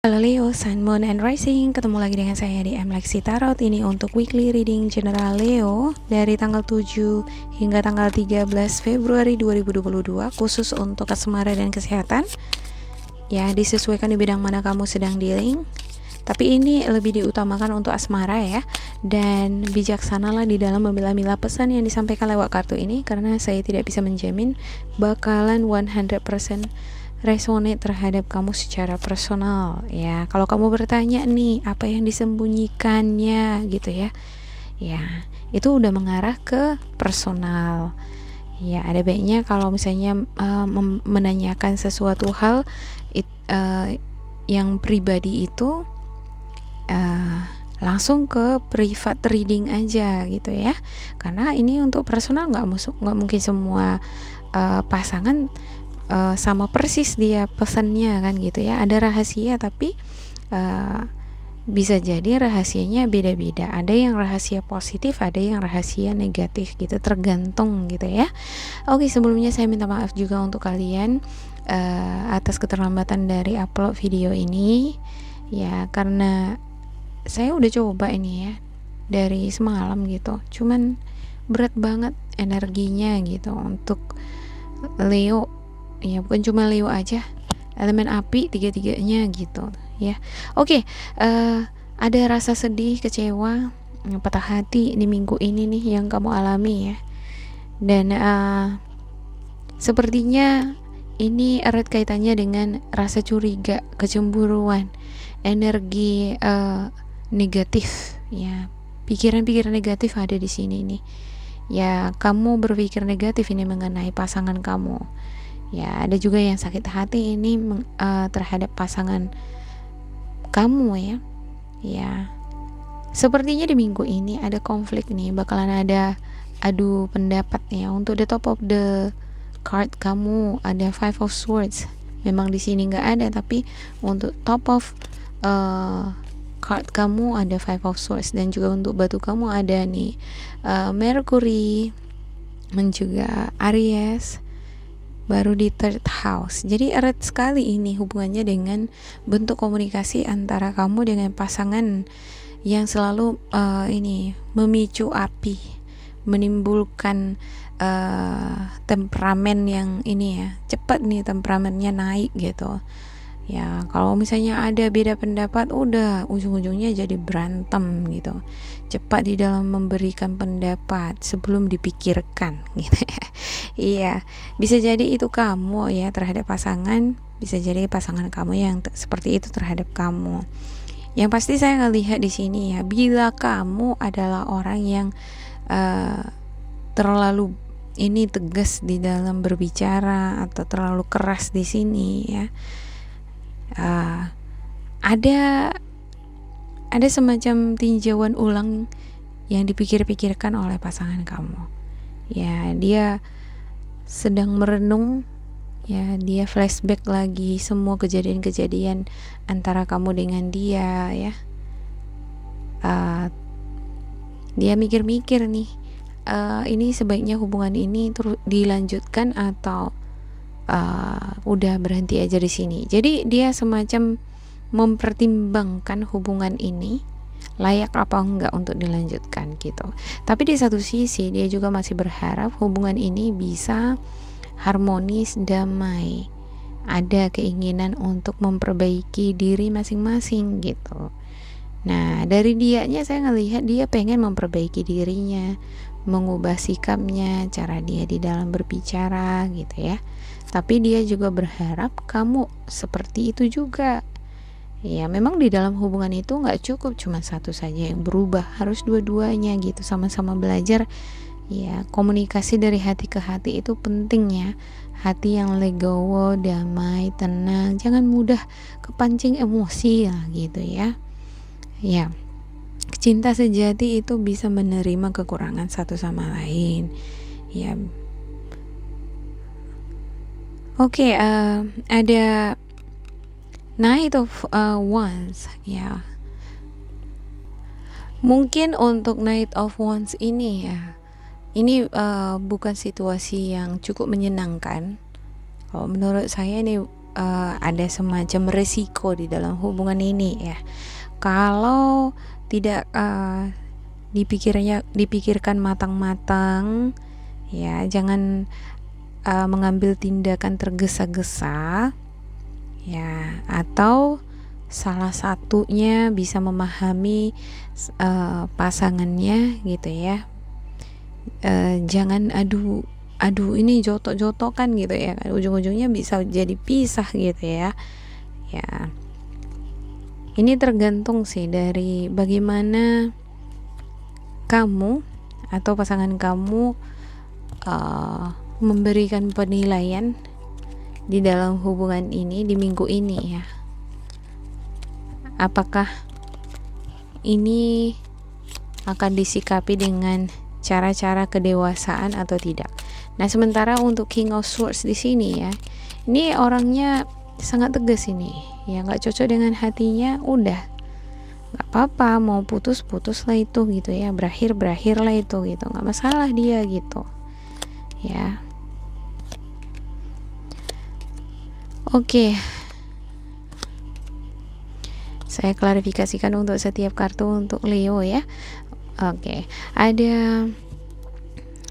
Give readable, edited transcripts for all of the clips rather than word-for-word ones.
Halo Leo, Sun, Moon, and Rising. Ketemu lagi dengan saya di Lexi Tarot. Ini untuk weekly reading general Leo dari tanggal 7 hingga tanggal 13 Februari 2022, khusus untuk asmara dan kesehatan. Ya, disesuaikan di bidang mana kamu sedang dealing. Tapi ini lebih diutamakan untuk asmara ya. Dan bijaksanalah di dalam memilah-milah pesan yang disampaikan lewat kartu ini, karena saya tidak bisa menjamin bakalan 100% resonate terhadap kamu secara personal ya. Kalau kamu bertanya nih apa yang disembunyikannya gitu ya, ya itu udah mengarah ke personal ya. Ada baiknya kalau misalnya menanyakan sesuatu hal yang pribadi itu langsung ke private reading aja gitu ya, karena ini untuk personal. Nggak mungkin semua pasangan sama persis dia pesannya kan gitu ya. Ada rahasia tapi bisa jadi rahasianya beda-beda. Ada yang rahasia positif, ada yang rahasia negatif gitu, tergantung gitu ya. Oke, sebelumnya saya minta maaf juga untuk kalian atas keterlambatan dari upload video ini ya, karena saya udah coba ini ya dari semalam gitu, cuman berat banget energinya gitu untuk Leo ya, bukan cuma Leo aja, elemen api tiga-tiganya gitu ya. Oke, ada rasa sedih, kecewa, patah hati di minggu ini nih yang kamu alami ya. Dan sepertinya ini erat kaitannya dengan rasa curiga, kecemburuan, energi negatif ya. Pikiran-pikiran negatif ada di sini nih ya. Kamu berpikir negatif ini mengenai pasangan kamu ya. Ada juga yang sakit hati ini terhadap pasangan kamu ya. Ya, sepertinya di minggu ini ada konflik nih, bakalan ada adu pendapat ya. Untuk the top of the card kamu ada Five of Swords. Memang di sini nggak ada, tapi untuk top of card kamu ada Five of Swords, dan juga untuk batu kamu ada nih Mercury dan juga Aries, baru di third house. Jadi erat sekali ini hubungannya dengan bentuk komunikasi antara kamu dengan pasangan yang selalu ini memicu api, menimbulkan temperamen yang ini ya, cepat nih temperamennya naik gitu ya. Kalau misalnya ada beda pendapat, udah ujung-ujungnya jadi berantem gitu. Cepat di dalam memberikan pendapat sebelum dipikirkan gitu ya. Iya, bisa jadi itu kamu ya terhadap pasangan, bisa jadi pasangan kamu yang seperti itu terhadap kamu. Yang pasti saya ngelihat di sini ya, bila kamu adalah orang yang terlalu ini tegas di dalam berbicara atau terlalu keras di sini ya, ada semacam tinjauan ulang yang dipikir-pikirkan oleh pasangan kamu ya. Dia sedang merenung ya, dia flashback lagi semua kejadian-kejadian antara kamu dengan dia ya. Dia mikir-mikir nih, ini sebaiknya hubungan ini terus dilanjutkan atau udah berhenti aja di sini. Jadi dia semacam mempertimbangkan hubungan ini layak apa enggak untuk dilanjutkan gitu. Tapi di satu sisi dia juga masih berharap hubungan ini bisa harmonis, damai. Ada keinginan untuk memperbaiki diri masing-masing gitu. Nah, dari dianya saya ngelihat dia pengen memperbaiki dirinya, mengubah sikapnya, cara dia di dalam berbicara gitu ya. Tapi dia juga berharap kamu seperti itu juga. Ya, memang di dalam hubungan itu nggak cukup cuma satu saja yang berubah, harus dua-duanya gitu, sama-sama belajar. Ya, komunikasi dari hati ke hati itu penting ya. Hati yang legowo, damai, tenang, jangan mudah kepancing emosi lah gitu ya. Ya, cinta sejati itu bisa menerima kekurangan satu sama lain. Ya. Oke, ada Knight of Wands ya. Mungkin untuk Knight of Wands ini ya, ini bukan situasi yang cukup menyenangkan. Kalau menurut saya ini ada semacam resiko di dalam hubungan ini ya. Kalau tidak dipikirkan matang-matang ya, jangan mengambil tindakan tergesa-gesa ya, atau salah satunya bisa memahami pasangannya gitu ya. Jangan adu ini jotok-jotokan gitu ya, ujung-ujungnya bisa jadi pisah gitu ya. Ya, ini tergantung sih dari bagaimana kamu atau pasangan kamu memberikan penilaian di dalam hubungan ini di minggu ini ya. Apakah ini akan disikapi dengan cara-cara kedewasaan atau tidak. Nah, sementara untuk King of Swords di sini ya, ini orangnya sangat tegas ini ya, nggak cocok dengan hatinya, udah nggak apa-apa, mau putus lah itu gitu ya, berakhir lah itu gitu, nggak masalah dia gitu ya. Oke, saya klarifikasikan untuk setiap kartu untuk Leo ya. Oke, ada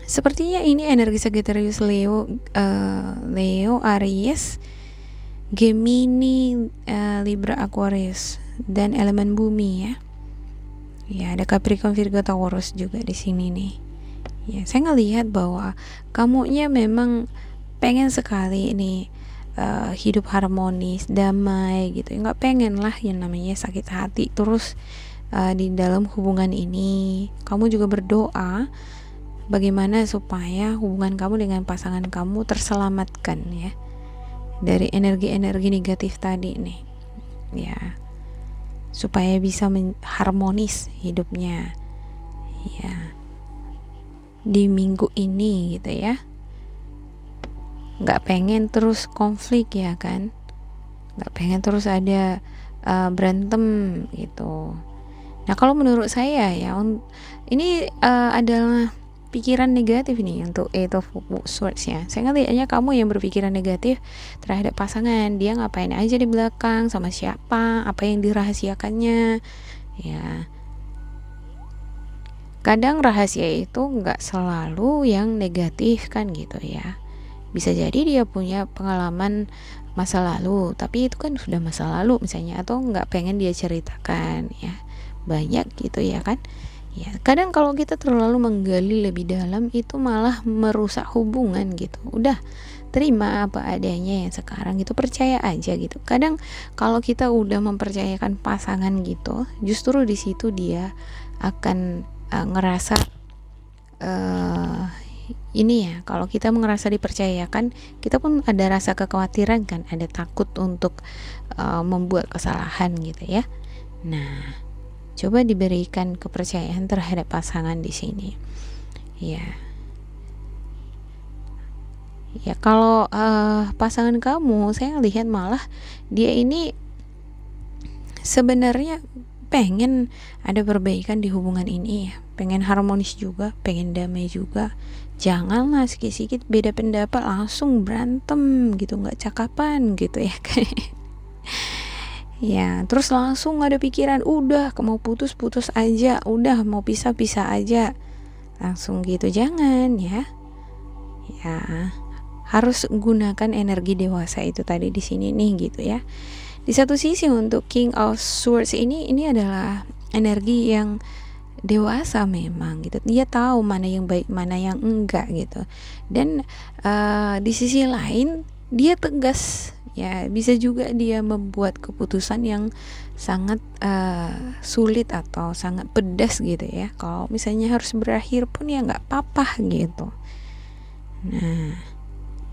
sepertinya ini energi Sagittarius, Leo, Aries, Gemini, Libra, Aquarius, dan elemen bumi ya. Ya, ada Capricorn, Virgo, Taurus juga di sini nih. Ya, saya ngelihat bahwa kamunya memang pengen sekali nih hidup harmonis, damai gitu. Nggak pengen lah yang namanya sakit hati terus di dalam hubungan ini. Kamu juga berdoa bagaimana supaya hubungan kamu dengan pasangan kamu terselamatkan ya dari energi-energi negatif tadi nih ya, supaya bisa harmonis hidupnya ya di minggu ini gitu ya. Nggak pengen terus konflik ya kan, nggak pengen terus ada berantem gitu. Nah, kalau menurut saya ya, ini adalah pikiran negatif nih untuk Eight of Swords ya. Saya ngelihatnya kamu yang berpikiran negatif terhadap pasangan. Dia ngapain aja di belakang, sama siapa, apa yang dirahasiakannya ya. Kadang rahasia itu nggak selalu yang negatif kan gitu ya. Bisa jadi dia punya pengalaman masa lalu, tapi itu kan sudah masa lalu misalnya, atau nggak pengen dia ceritakan ya. Banyak gitu ya kan ya. Kadang kalau kita terlalu menggali lebih dalam itu malah merusak hubungan gitu. Udah terima apa adanya yang sekarang gitu, percaya aja gitu. Kadang kalau kita udah mempercayakan pasangan gitu, justru di situ dia akan ngerasa ini ya, kalau kita ngerasa dipercayakan, kita pun ada rasa kekhawatiran kan, ada takut untuk membuat kesalahan gitu ya. Nah, coba diberikan kepercayaan terhadap pasangan di sini ya. Ya, kalau pasangan kamu, saya lihat malah dia ini sebenarnya pengen ada perbaikan di hubungan ini ya, pengen harmonis juga, pengen damai juga. Janganlah sikit-sikit beda pendapat langsung berantem gitu, nggak cakapan gitu ya kayak ya, terus langsung ada pikiran udah mau putus aja, udah mau pisah aja langsung gitu, jangan ya. Ya, harus gunakan energi dewasa itu tadi di sini nih gitu ya. Di satu sisi untuk King of Swords ini adalah energi yang dewasa memang gitu. Dia tahu mana yang baik, mana yang enggak gitu. Dan di sisi lain dia tegas ya, bisa juga dia membuat keputusan yang sangat sulit atau sangat pedas gitu ya. Kalau misalnya harus berakhir pun ya nggak apa-apa gitu. Nah,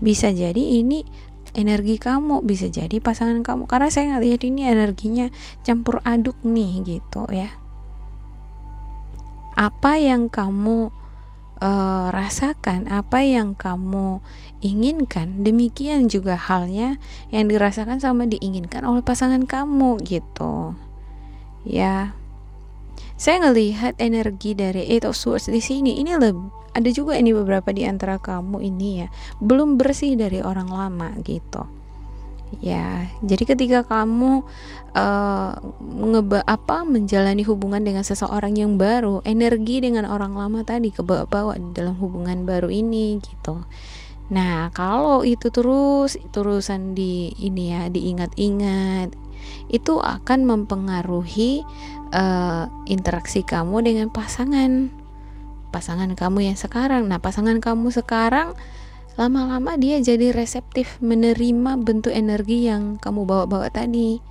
bisa jadi ini energi kamu, bisa jadi pasangan kamu, karena saya ngelihat ini energinya campur aduk nih gitu ya. Apa yang kamu rasakan, apa yang kamu inginkan, demikian juga halnya yang dirasakan sama diinginkan oleh pasangan kamu gitu ya. Saya ngelihat energi dari Eight of Swords di sini, ini ada juga ini beberapa di antara kamu ini ya belum bersih dari orang lama gitu Ya, jadi ketika kamu menjalani hubungan dengan seseorang yang baru, energi dengan orang lama tadi kebawa-bawa di dalam hubungan baru ini gitu. Nah, kalau itu terusan diingat-ingat, itu akan mempengaruhi interaksi kamu dengan pasangan kamu yang sekarang. Nah, pasangan kamu sekarang lama-lama dia jadi reseptif menerima bentuk energi yang kamu bawa-bawa tadi.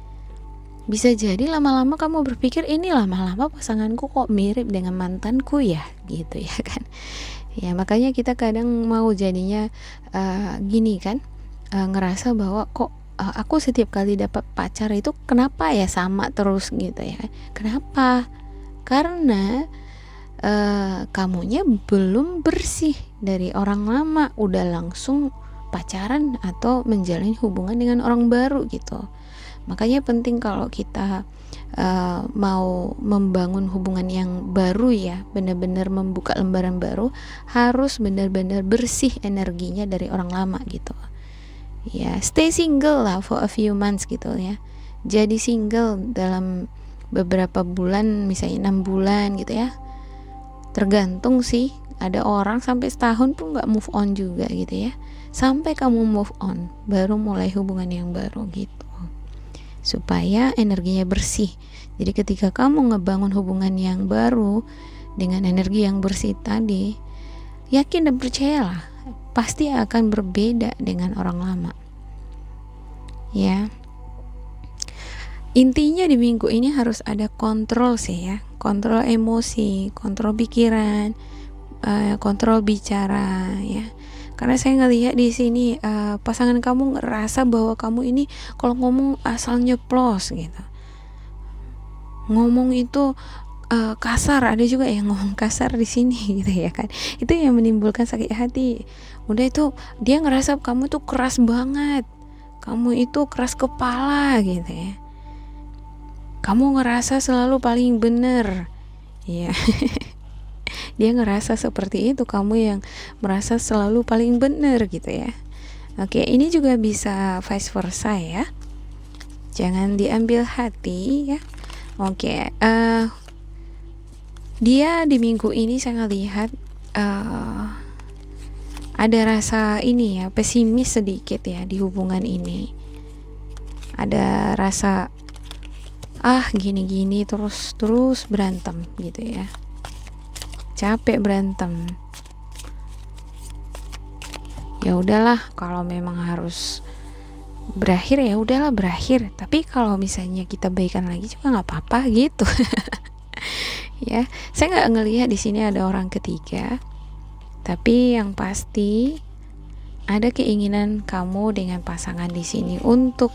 Bisa jadi lama-lama kamu berpikir, ini lama-lama pasanganku kok mirip dengan mantanku ya, gitu ya kan. Ya, makanya kita kadang mau jadinya gini kan, ngerasa bahwa kok aku setiap kali dapat pacar itu kenapa ya sama terus gitu ya. Kenapa? Karena kamunya belum bersih dari orang lama, udah langsung pacaran atau menjalin hubungan dengan orang baru gitu. Makanya penting kalau kita mau membangun hubungan yang baru ya, benar-benar membuka lembaran baru, harus benar-benar bersih energinya dari orang lama gitu ya. Stay single lah for a few months gitu ya, jadi single dalam beberapa bulan, misalnya 6 bulan gitu ya. Tergantung sih, ada orang sampai setahun pun gak move on juga gitu ya. Sampai kamu move on baru mulai hubungan yang baru gitu, supaya energinya bersih. Jadi ketika kamu ngebangun hubungan yang baru dengan energi yang bersih tadi, yakin dan percayalah pasti akan berbeda dengan orang lama ya. Intinya di minggu ini harus ada kontrol sih ya, kontrol emosi, kontrol pikiran, kontrol bicara ya. Karena saya ngelihat di sini pasangan kamu ngerasa bahwa kamu ini kalau ngomong asal nyeplos gitu. Ngomong itu kasar, ada juga yang ngomong kasar di sini gitu ya kan. Itu yang menimbulkan sakit hati. Udah itu dia ngerasa kamu tuh keras banget, kamu itu keras kepala gitu ya. Kamu ngerasa selalu paling bener ya. Dia ngerasa seperti itu, kamu yang merasa selalu paling bener gitu ya. Oke, ini juga bisa vice versa ya, jangan diambil hati ya. Oke, dia di minggu ini saya lihat ada rasa ini ya, pesimis sedikit ya di hubungan ini. Ada rasa gini-gini terus berantem gitu ya, capek berantem. Ya udahlah, kalau memang harus berakhir ya udahlah berakhir, tapi kalau misalnya kita baikan lagi juga nggak apa-apa gitu. Ya, saya nggak ngelihat di sini ada orang ketiga, tapi yang pasti ada keinginan kamu dengan pasangan di sini untuk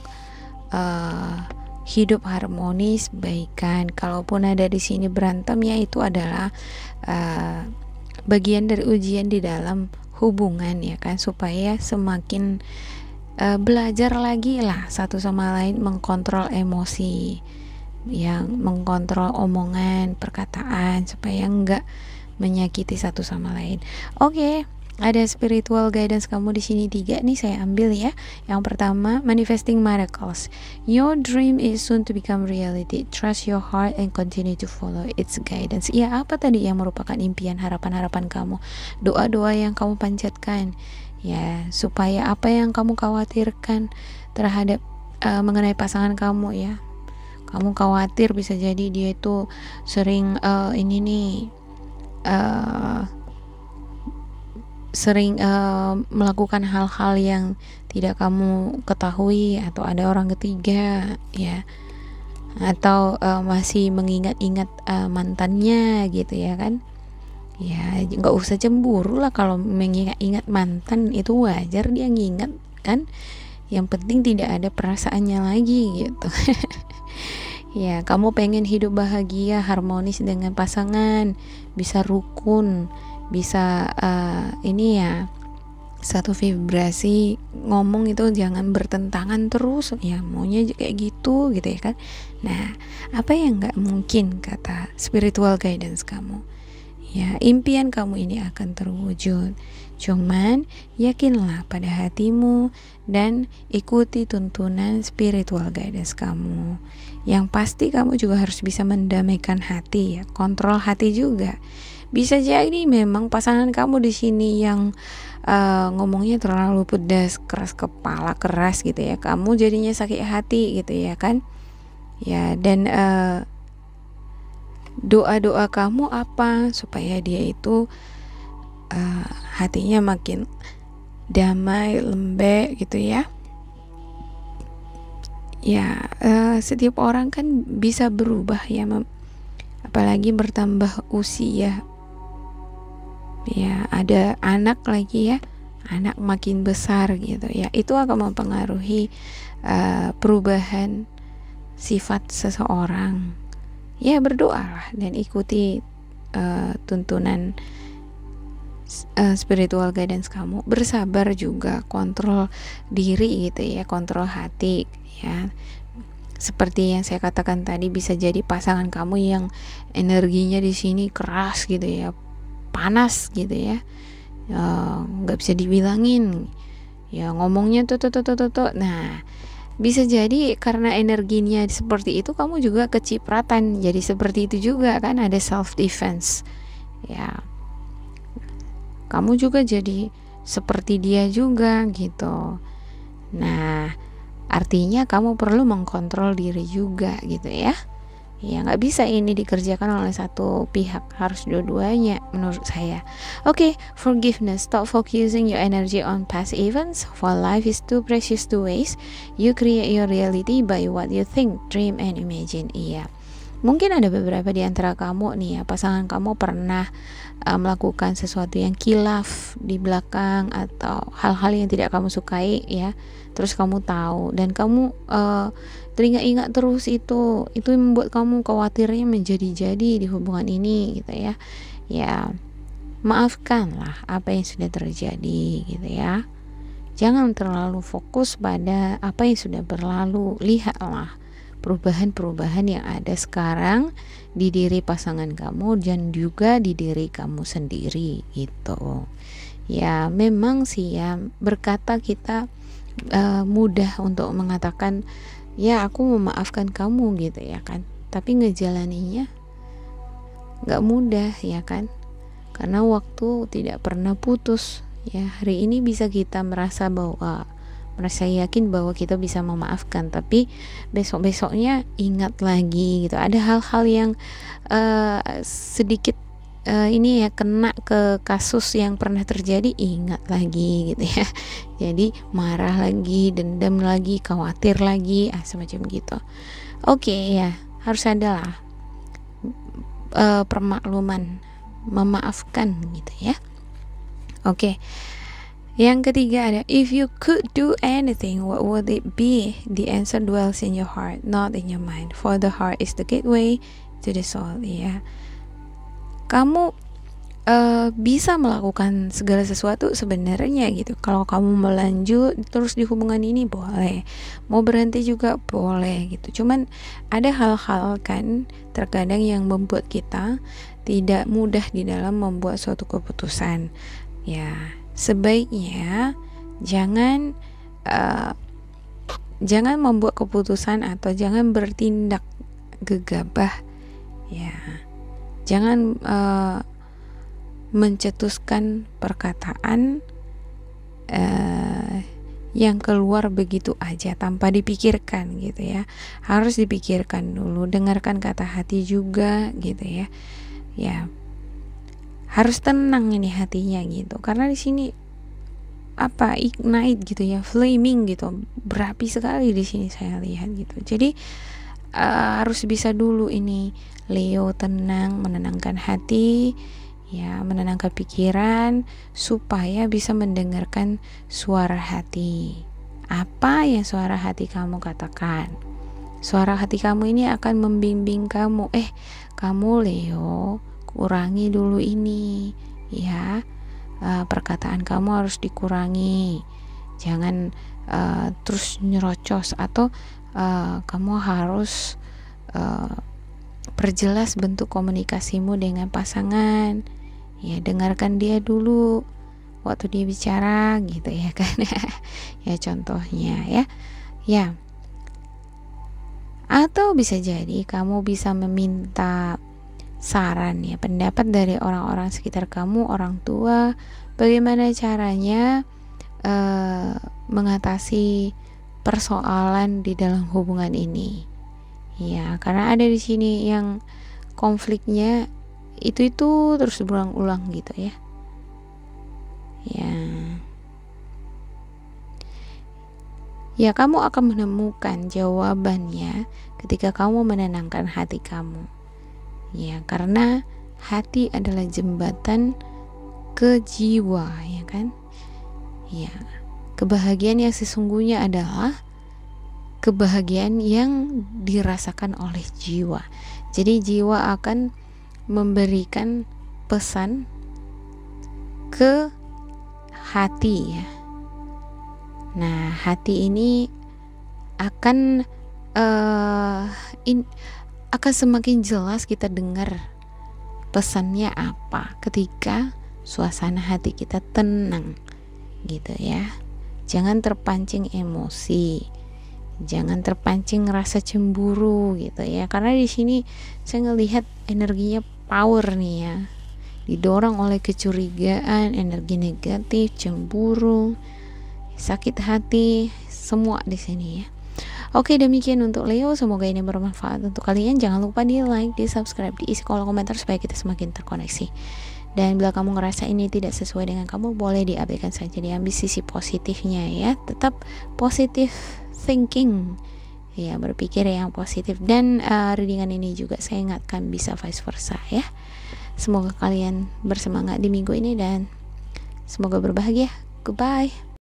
hidup harmonis, baikan. Kalaupun ada di sini berantem, ya itu adalah bagian dari ujian di dalam hubungan ya kan, supaya semakin belajar lagi lah satu sama lain mengkontrol emosi, yang mengkontrol omongan, perkataan, supaya enggak menyakiti satu sama lain. Oke. Ada spiritual guidance kamu di sini 3 nih saya ambil ya. Yang pertama, manifesting miracles. Your dream is soon to become reality. Trust your heart and continue to follow its guidance. Ya, apa tadi yang merupakan impian, harapan-harapan kamu? Doa-doa yang kamu panjatkan ya, supaya apa yang kamu khawatirkan terhadap mengenai pasangan kamu ya. Kamu khawatir bisa jadi dia itu sering melakukan hal-hal yang tidak kamu ketahui, atau ada orang ketiga ya, atau masih mengingat-ingat mantannya gitu ya kan. Ya nggak usah cemburu lah, kalau mengingat-ingat mantan itu wajar, dia ngingat kan, yang penting tidak ada perasaannya lagi gitu. Ya, kamu pengen hidup bahagia, harmonis dengan pasangan, bisa rukun, bisa ini ya, satu vibrasi, ngomong itu jangan bertentangan terus ya, maunya kayak gitu ya kan. Nah, apa yang nggak mungkin kata spiritual guidance kamu Ya, impian kamu ini akan terwujud. Cuman yakinlah pada hatimu dan ikuti tuntunan spiritual guidance kamu. Yang pasti kamu juga harus bisa mendamaikan hati ya, kontrol hati juga. Bisa jadi memang pasangan kamu di sini yang ngomongnya terlalu pedas, keras kepala, keras gitu ya. Kamu jadinya sakit hati gitu ya kan? Ya, dan doa-doa kamu apa supaya dia itu hatinya makin damai, lembek gitu ya. Ya, setiap orang kan bisa berubah ya, apalagi bertambah usia. Ya, ada anak lagi ya, anak makin besar gitu ya. Itu akan mempengaruhi perubahan sifat seseorang. Ya, berdoalah dan ikuti tuntunan spiritual guidance kamu. Bersabar juga, kontrol diri gitu ya, kontrol hati ya. Seperti yang saya katakan tadi, bisa jadi pasangan kamu yang energinya di sini keras gitu ya, panas gitu ya, nggak bisa dibilangin ya, ngomongnya tuh. Nah, bisa jadi karena energinya seperti itu, kamu juga kecipratan jadi seperti itu juga kan, ada self defense ya, kamu juga jadi seperti dia juga gitu. Nah, artinya kamu perlu mengkontrol diri juga gitu ya. Ya, nggak bisa ini dikerjakan oleh satu pihak, harus dua-duanya menurut saya. Oke, forgiveness. Stop focusing your energy on past events, for life is too precious to waste. You create your reality by what you think, dream, and imagine. Iya, mungkin ada beberapa di antara kamu nih ya, pasangan kamu pernah melakukan sesuatu yang kilaf di belakang atau hal-hal yang tidak kamu sukai ya, terus kamu tahu dan kamu teringat-ingat terus, itu yang membuat kamu khawatirnya menjadi-jadi di hubungan ini gitu ya. Ya, maafkanlah apa yang sudah terjadi gitu ya. Jangan terlalu fokus pada apa yang sudah berlalu. Lihatlah perubahan-perubahan yang ada sekarang di diri pasangan kamu dan juga di diri kamu sendiri gitu. Ya, memang sih ya, berkata kita mudah untuk mengatakan ya aku memaafkan kamu gitu ya kan, tapi ngejalaninya nggak mudah ya kan, karena waktu tidak pernah putus ya. Hari ini bisa kita merasa yakin bahwa kita bisa memaafkan, tapi besok-besoknya ingat lagi gitu, ada hal-hal yang sedikit ini ya, kena ke kasus yang pernah terjadi, ingat lagi gitu ya, jadi marah lagi, dendam lagi, khawatir lagi, semacam gitu. Oke ya, harus ada lah permakluman, memaafkan gitu ya. Oke. Yang ketiga ada, if you could do anything, what would it be? The answer dwells in your heart, not in your mind, for the heart is the gateway to the soul. Ya, kamu bisa melakukan segala sesuatu sebenarnya gitu. Kalau kamu melanjut terus di hubungan ini boleh, mau berhenti juga boleh gitu. Cuman ada hal-hal kan terkadang yang membuat kita tidak mudah di dalam membuat suatu keputusan. Ya, sebaiknya jangan membuat keputusan atau jangan bertindak gegabah ya. Jangan mencetuskan perkataan yang keluar begitu aja tanpa dipikirkan gitu ya. Harus dipikirkan dulu, dengarkan kata hati juga gitu ya. Ya, harus tenang ini hatinya gitu, karena di sini ignite gitu ya, flaming gitu, berapi sekali di sini saya lihat gitu. Jadi harus bisa dulu ini Leo tenang, menenangkan hati ya, menenangkan pikiran supaya bisa mendengarkan suara hati. Apa yang suara hati kamu katakan? Suara hati kamu ini akan membimbing kamu, kamu Leo, kurangi dulu ini ya, perkataan kamu harus dikurangi, jangan terus nyerocos, atau kamu harus perjelas bentuk komunikasimu dengan pasangan Ya, dengarkan dia dulu waktu dia bicara gitu ya kan. Ya contohnya ya. Ya. Atau bisa jadi kamu bisa meminta saran ya, pendapat dari orang-orang sekitar kamu, orang tua, bagaimana caranya mengatasi persoalan di dalam hubungan ini. Ya, karena ada di sini yang konfliknya itu terus berulang-ulang gitu ya. Ya, kamu akan menemukan jawabannya ketika kamu menenangkan hati kamu. Ya, karena hati adalah jembatan ke jiwa, ya kan? Ya, kebahagiaan yang sesungguhnya adalah kebahagiaan yang dirasakan oleh jiwa. Jadi jiwa akan memberikan pesan ke hati ya. Nah, hati ini akan akan semakin jelas kita dengar pesannya apa ketika suasana hati kita tenang gitu ya. Jangan terpancing emosi, jangan terpancing rasa cemburu gitu ya, karena di sini saya ngelihat energinya power nih ya, didorong oleh kecurigaan, energi negatif, cemburu, sakit hati, semua di sini ya. Oke, demikian untuk Leo, semoga ini bermanfaat untuk kalian. Jangan lupa di like, di subscribe, diisi kolom komentar supaya kita semakin terkoneksi. Dan bila kamu ngerasa ini tidak sesuai dengan kamu, boleh diabaikan saja, diambil sisi positifnya ya. Tetap positive thinking ya, berpikir yang positif. Dan readingan ini juga saya ingatkan bisa vice versa ya. Semoga kalian bersemangat di minggu ini dan semoga berbahagia. Goodbye.